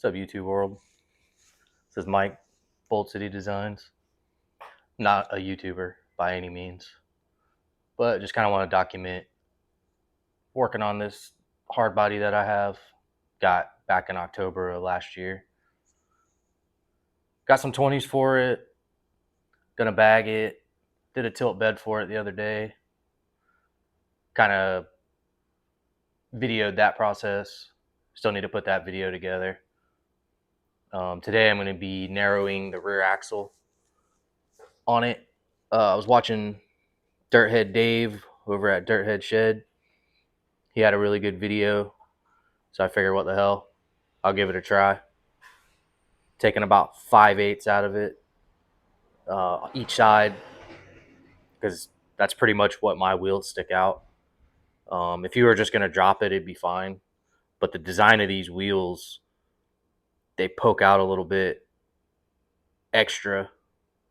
What's up, YouTube world? This is Mike, Bold City Designs. Not a YouTuber by any means, but just kind of want to document working on this hard body that I have. Got back in October of last year. Got some 20s for it. Gonna bag it. Did a tilt bed for it the other day. Kind of videoed that process. Still need to put that video together. Today I'm going to be narrowing the rear axle on it. I was watching Dirthead Dave over at Dirthead Shed. He had a really good video, so I figured, what the hell, I'll give it a try. Taking about 5/8 out of it, each side, because that's pretty much what my wheels stick out. If you were just going to drop it, it'd be fine. But the design of these wheels, they poke out a little bit extra.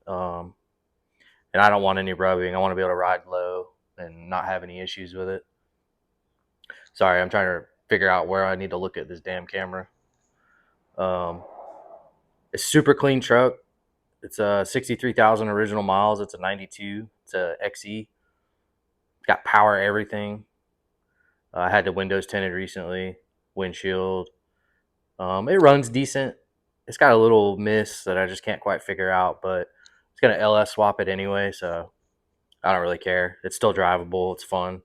Um, and I don't want any rubbing. I want to be able to ride low and not have any issues with it. Sorry, I'm trying to figure out where I need to look at this damn camera. It's a super clean truck. It's a 63,000 original miles. It's a 92. It's a XE. It's got power everything. I had the windows tinted recently. Windshield. It runs decent. It's got a little miss that I just can't quite figure out, but it's gonna LS swap it anyway, so I don't really care. It's still drivable. It's fun.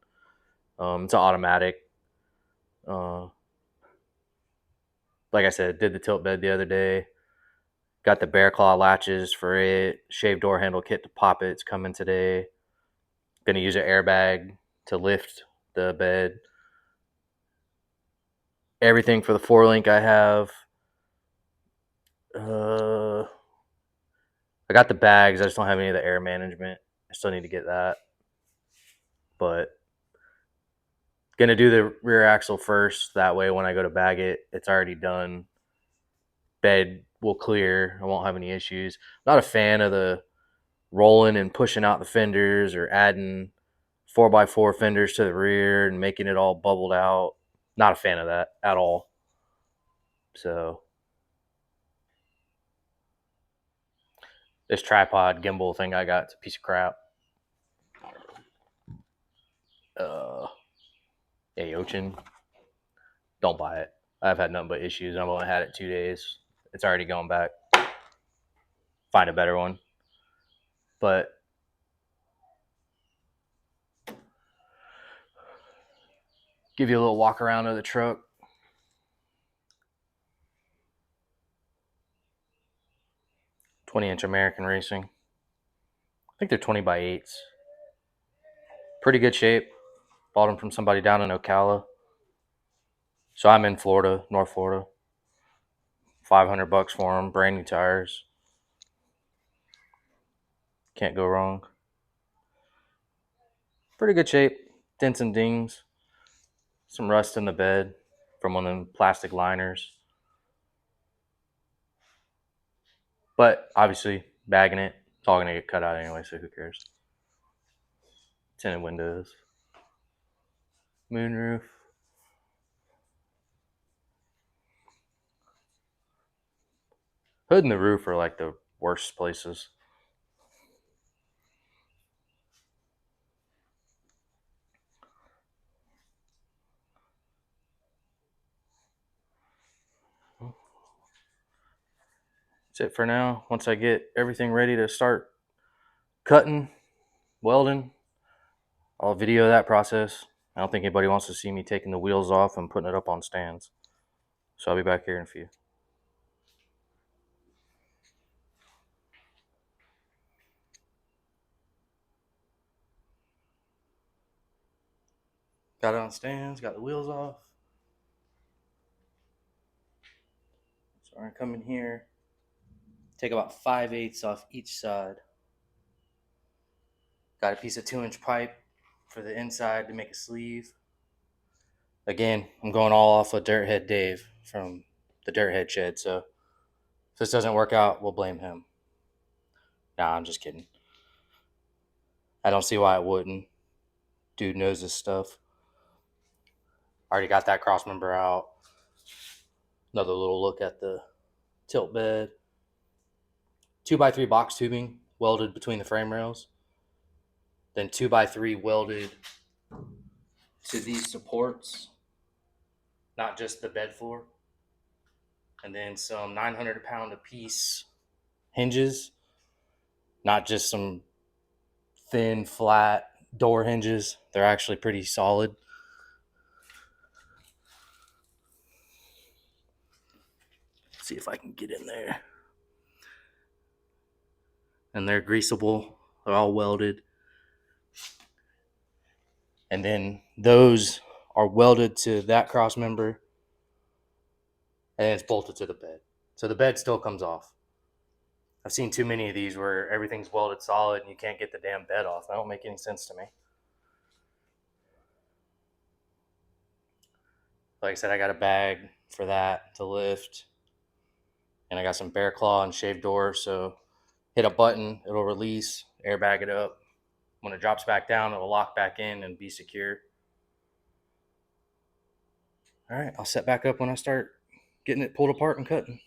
It's an automatic. Uh, like I said, did the tilt bed the other day. Got the bear claw latches for it. Shaved door handle kit to pop it. It's coming today. Gonna use an airbag to lift the bed. Everything for the 4-link I have. I got the bags. I just don't have any of the air management. I still need to get that. But gonna do the rear axle first. That way, when I go to bag it, it's already done. Bed will clear. I won't have any issues. Not a fan of the rolling and pushing out the fenders or adding 4x4 fenders to the rear and making it all bubbled out. Not a fan of that at all. So this tripod gimbal thing I got, it's a piece of crap. Aochin, don't buy it. I've had nothing but issues. I've only had it 2 days. It's already going back. Find a better one. But give you a little walk around of the truck. 20-inch American Racing. I think they're 20x8s. Pretty good shape. Bought them from somebody down in Ocala. So I'm in Florida, North Florida. $500 for them. Brand new tires. Can't go wrong. Pretty good shape. Dents and dings. Some rust in the bed from one of them plastic liners. But obviously, bagging it, it's all going to get cut out anyway, so who cares? Tinted windows. Moonroof. Hood and the roof are like the worst places. That's it for now. Once I get everything ready to start cutting, welding, I'll video that process. I don't think anybody wants to see me taking the wheels off and putting it up on stands. So I'll be back here in a few. Got it on stands, got the wheels off. So I'm gonna come in here, take about 5/8 off each side. Got a piece of 2-inch pipe for the inside to make a sleeve. Again, I'm going all off of Dirthead Dave from the Dirthead Shed, so if this doesn't work out, we'll blame him. Nah, I'm just kidding. I don't see why it wouldn't. Dude knows his stuff. Already got that cross member out. Another little look at the tilt bed. 2x3 box tubing welded between the frame rails. Then 2x3 welded to these supports, not just the bed floor. And then some 900-pound a piece hinges, not just some thin, flat door hinges. They're actually pretty solid. Let's see if I can get in there. And they're greasable. They're all welded. And then those are welded to that cross member, and it's bolted to the bed. So the bed still comes off. I've seen too many of these where everything's welded solid and you can't get the damn bed off. That don't make any sense to me. Like I said, I got a bag for that to lift. And I got some bear claw and shaved door. So hit a button, it'll release, airbag it up. When it drops back down, it'll lock back in and be secure. All right, I'll set back up when I start getting it pulled apart and cutting.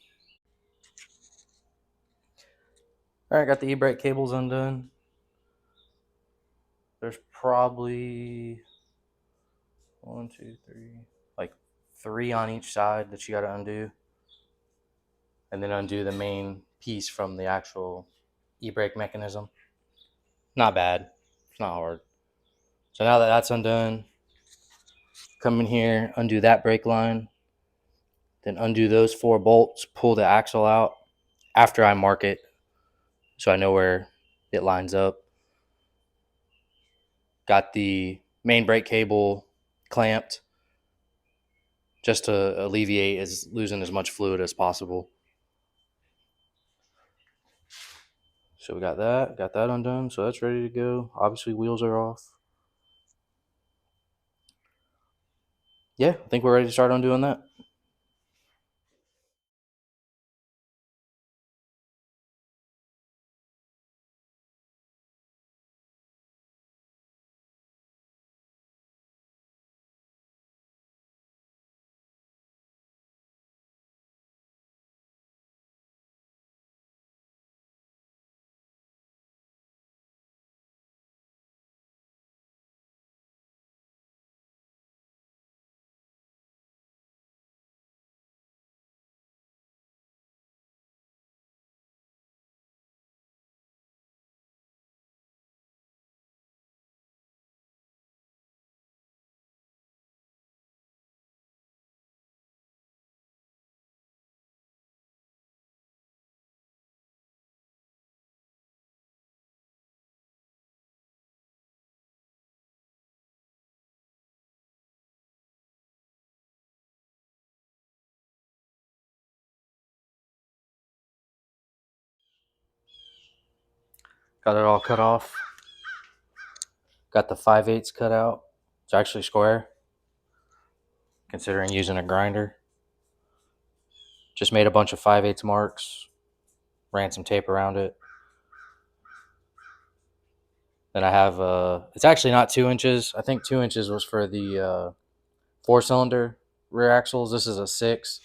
All right, got the e-brake cables undone. There's probably one, two, three, like 3 on each side that you got to undo. And then undo the main piece from the actual e-brake mechanism. Not bad. It's not hard. So now that that's undone, come in here, undo that brake line, then undo those 4 bolts, pull the axle out after I mark it so I know where it lines up. Got the main brake cable clamped just to alleviate losing as much fluid as possible. So we got that undone. So that's ready to go. Obviously, wheels are off. Yeah, I think we're ready to start on doing that. Got it all cut off. Got the 5/8 cut out. It's actually square, considering using a grinder. Just made a bunch of 5/8 marks, ran some tape around it. Then I have, it's actually not 2 inches. I think 2 inches was for the 4-cylinder rear axles. This is a 6.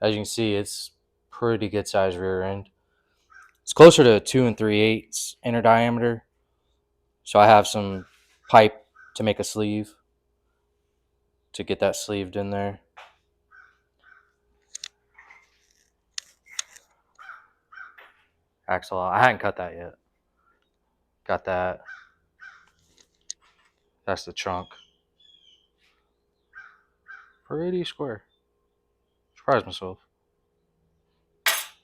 As you can see, it's pretty good size rear end. It's closer to 2 3/8 inner diameter. So I have some pipe to make a sleeve to get that sleeved in there. Axle, I hadn't cut that yet. Got that. That's the trunk. Pretty square. Surprised myself.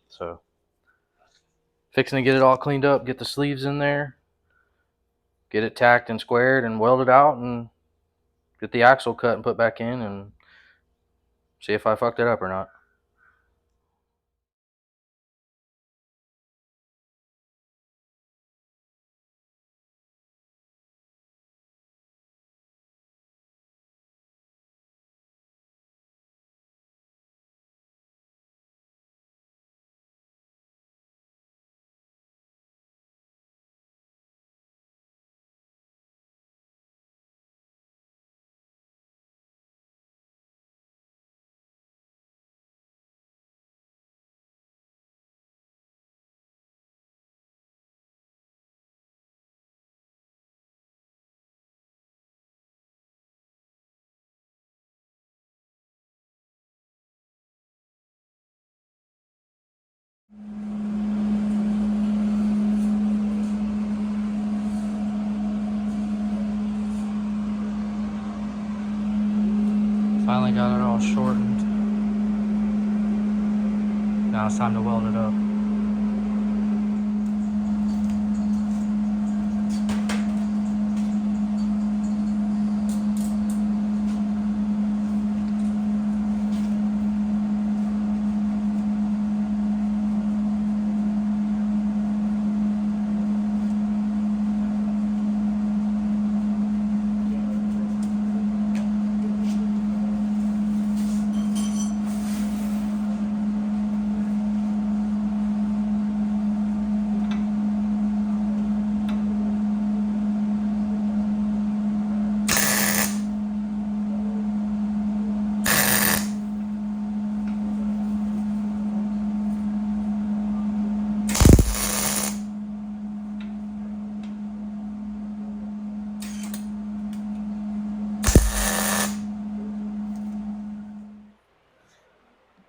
So, fixing to get it all cleaned up, get the sleeves in there, get it tacked and squared and welded out, and get the axle cut and put back in and see if I fucked it up or not. Now it's time to weld it up.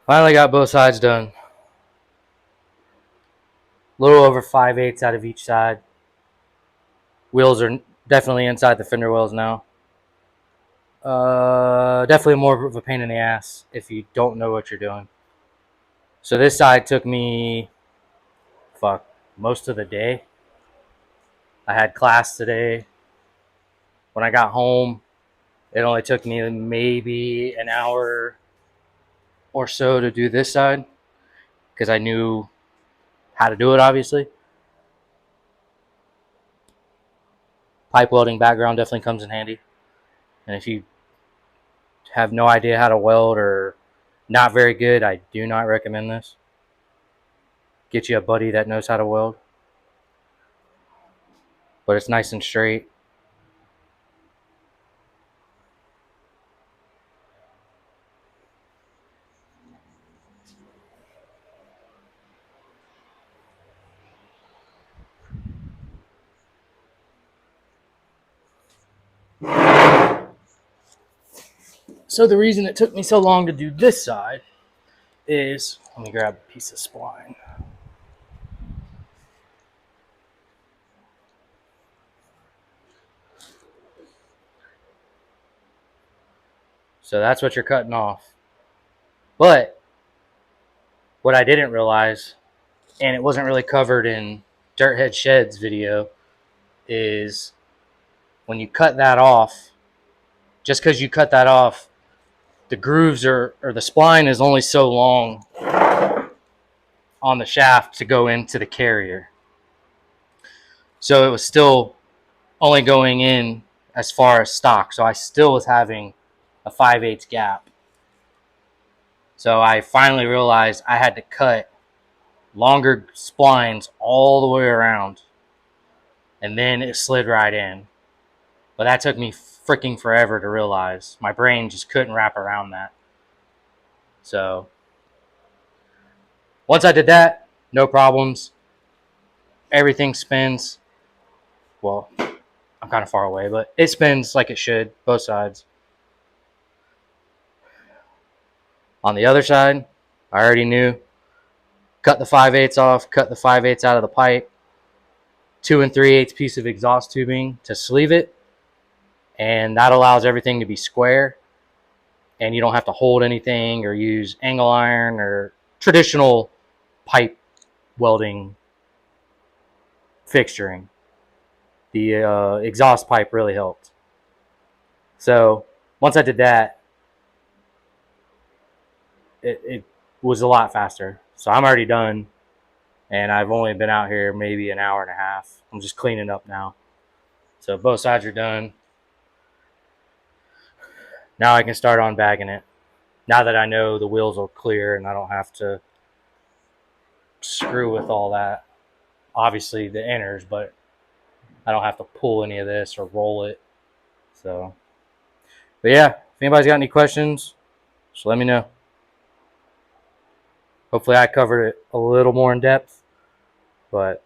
Finally got both sides done. A little over 5/8 out of each side. Wheels are definitely inside the fender wells now. Definitely more of a pain in the ass if you don't know what you're doing. So this side took me, most of the day. I had class today. When I got home, it only took me maybe an hour or so to do this side because I knew how to do it, obviously. Pipe welding background definitely comes in handy. And if you have no idea how to weld or not very good, I do not recommend this. Get you a buddy that knows how to weld. But it's nice and straight. So the reason it took me so long to do this side is, let me grab a piece of spline. So that's what you're cutting off. But what I didn't realize, and it wasn't really covered in Dirthead Shed's video, is when you cut that off, just because you cut that off, the grooves or the spline is only so long on the shaft to go into the carrier. So it was still only going in as far as stock. So I still was having a 5/8 gap. So I finally realized I had to cut longer splines all the way around. And then it slid right in. But that took me freaking forever to realize. My brain just couldn't wrap around that. So once I did that, no problems. Everything spins. Well, I'm kind of far away, but it spins like it should, both sides. On the other side, I already knew. Cut the 5/8 off, cut the 5/8 out of the pipe, 2 3/8 piece of exhaust tubing to sleeve it, and that allows everything to be square, and you don't have to hold anything or use angle iron or traditional pipe welding fixturing. The exhaust pipe really helped. So once I did that, it was a lot faster. So I'm already done, and I've only been out here maybe an hour and a half. I'm just cleaning up now. So both sides are done. Now I can start on bagging it. Now that I know the wheels are clear and I don't have to screw with all that. Obviously the inners, but I don't have to pull any of this or roll it. So, but yeah, if anybody's got any questions, just let me know. Hopefully I covered it a little more in depth, but